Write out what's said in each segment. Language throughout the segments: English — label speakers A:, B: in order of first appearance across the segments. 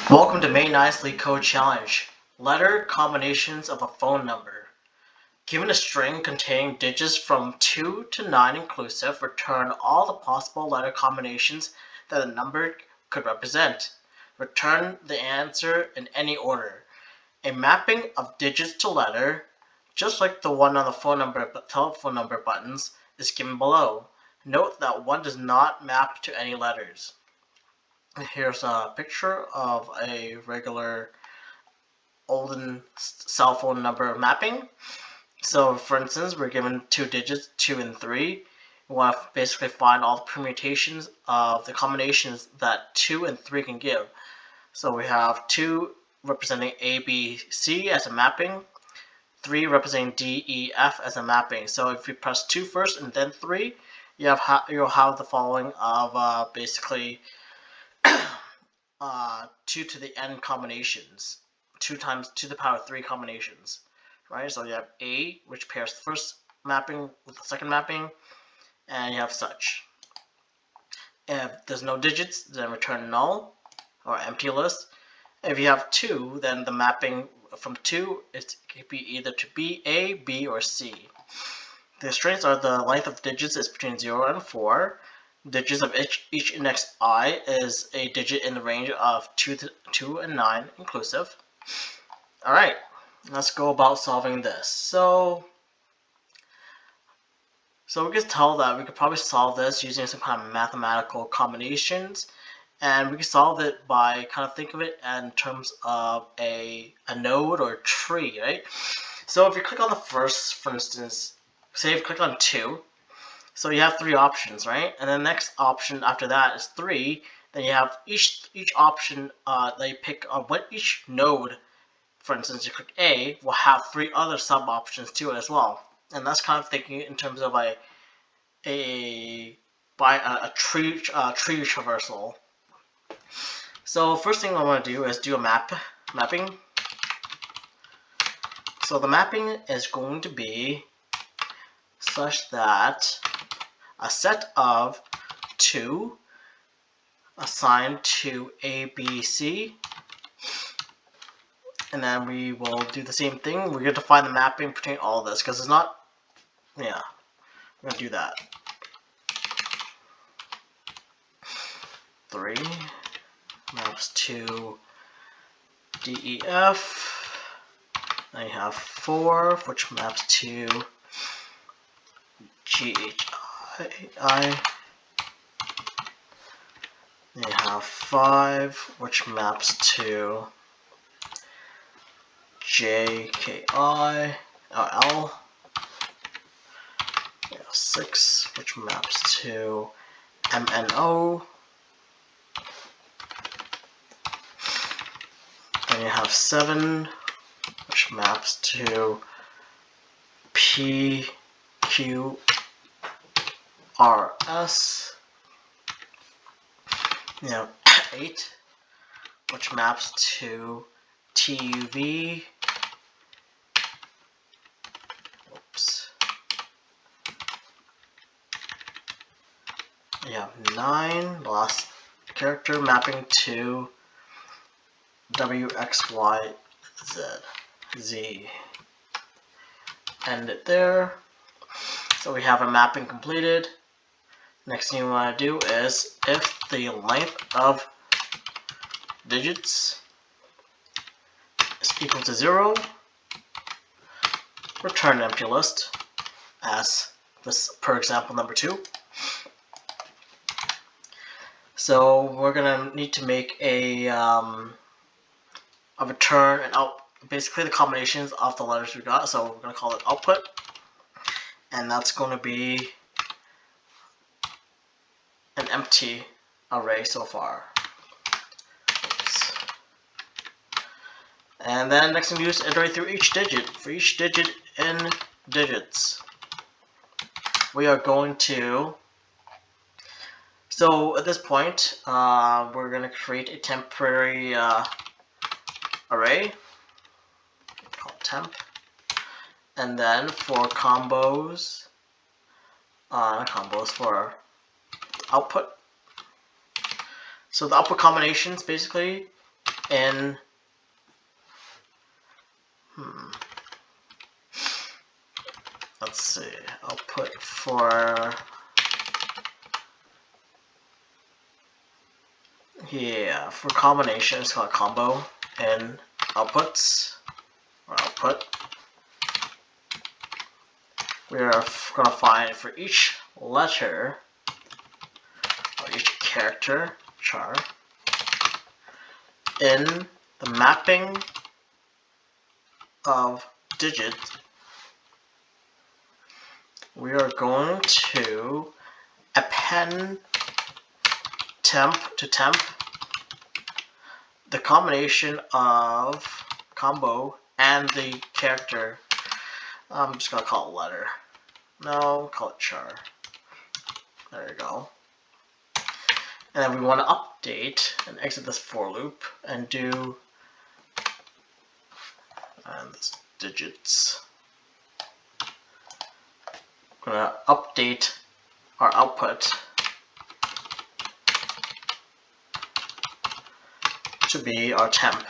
A: Welcome to May 9th LeetCode Challenge. Letter combinations of a phone number. Given a string containing digits from 2 to 9 inclusive, return all the possible letter combinations that a number could represent. Return the answer in any order. A mapping of digits to letter, just like the one on the telephone number buttons, is given below. Note that one does not map to any letters. Here's a picture of a regular olden cell phone number mapping. So for instance, we're given two digits, 2 and 3. We want to basically find all the permutations of the combinations that 2 and 3 can give. So we have 2 representing A, B, C as a mapping, 3 representing D, E, F as a mapping. So if you press 2 first and then 3, you'll have the following of basically 2 to the n combinations, 2 times 2 to the power 3 combinations, right? So you have A, which pairs the first mapping with the second mapping, and you have such. If there's no digits, then return null or empty list. If you have 2, then the mapping from 2 it could be either to B, A, B, or C. The strings are the length of digits is between 0 and 4. Digits of each index I is a digit in the range of 2 and 9 inclusive. Alright, let's go about solving this. So we can tell that we could probably solve this using some kind of mathematical combinations, and we can solve it by kind of think of it in terms of a node or a tree, right? So if you click on the first, for instance, say if you click on 2, so you have 3 options, right? And then the next option after that is 3. Then you have each option that you pick on each node. For instance, you click A, will have 3 other sub options to it as well. And that's kind of thinking in terms of a tree traversal. So first thing I want to do is do a mapping. So the mapping is going to be such that a set of 2 assigned to A, B, C, and then we will do the same thing. We're going to find the mapping between all of this because it's not, yeah, we're going to do that. 3 maps to D, E, F. Then you have 4, which maps to G, H, I. Then you have 5, which maps to J, K, I, L. You have 6, which maps to M, N, O. Then you have 7, which maps to P, Q, R, S. You have 8, which maps to T, U, V. Oops. You have 9, the last character, mapping to W, X, Y, Z. End it there. So we have a mapping completed. Next thing we want to do is if the length of digits is equal to 0, return empty list as this per example number 2. So we're gonna need to make a return and out, basically the combinations of the letters we got. So we're gonna call it output, and that's going to be an empty array so far. Oops. And then next thing we do is iterate through each digit. For each digit in digits, we are going to, so at this point we're going to create a temporary array called temp, and then for combos, for output. So the output combinations basically in let's see, output for for combination, it's called combo, and outputs or output. We are going to find for each letter or each character char in the mapping of digits. We are going to append temp to temp the combination of combo and the character. I'm just gonna call it letter. No, call it char. There you go. And then we want to update and exit this for loop and do this digits. We're gonna update our output to be our temp.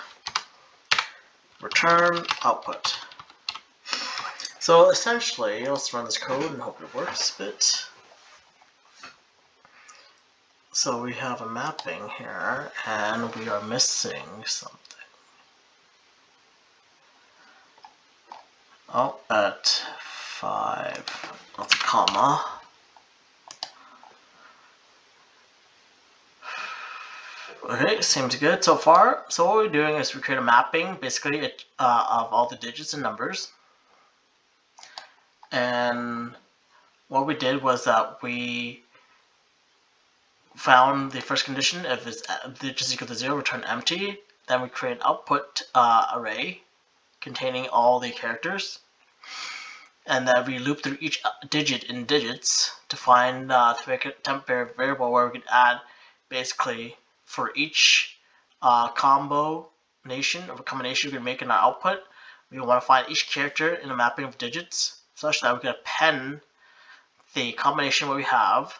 A: Return output. So essentially, let's run this code and hope it works a bit. So we have a mapping here, and we are missing something. Oh, at 5, that's a comma. Okay, seems good so far. So what we're doing is we create a mapping, basically, of all the digits and numbers. And what we did was that we found the first condition, if it's digits equal to 0, return empty. Then we create an output array containing all the characters. And then we loop through each digit in digits to find to make a temp variable where we can add basically for each combination we can make in our output. We want to find each character in a mapping of digits such that we can append the combination we have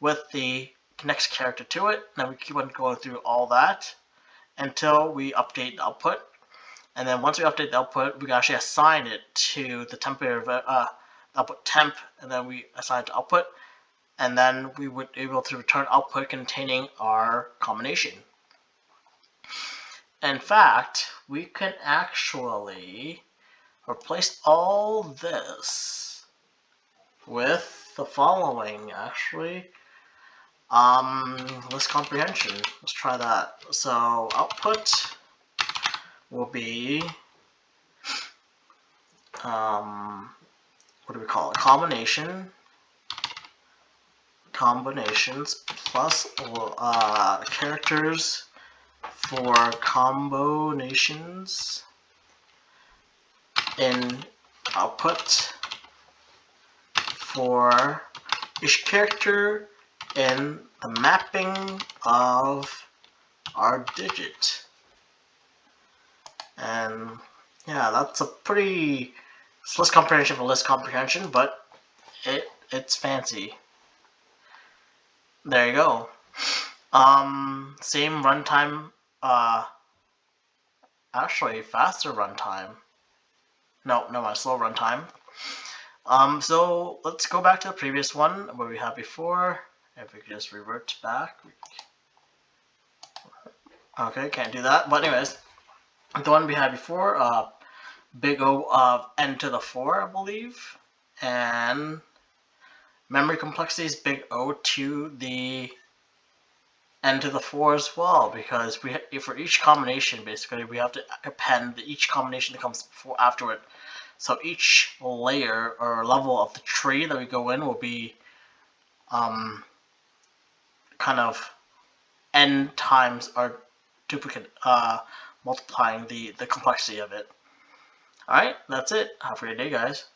A: with the next character to it. Then we keep on going through all that until we update the output. And then once we update the output, we can actually assign it to the temporary output temp, and then we assign it to output, and then we would be able to return output containing our combination. In fact, we can actually replace all this with the following, actually. List comprehension. Let's try that. So output will be, what do we call it? Combinations plus characters for combinations in output for each character in the mapping of our digit. And yeah, that's a pretty list comprehension for list comprehension, but it's fancy. There you go. Same runtime, actually faster runtime. No, my slow runtime. So let's go back to the previous one where we had before. If we could just revert back. Okay, can't do that. But anyways, the one we had before, big O of n to the 4, I believe, and memory complexity is big O to the n to the 4 as well, because for each combination, basically, we have to append each combination that comes after it. So each layer or level of the tree that we go in will be kind of n times our duplicate, multiplying the complexity of it. Alright, that's it. Have a great day, guys.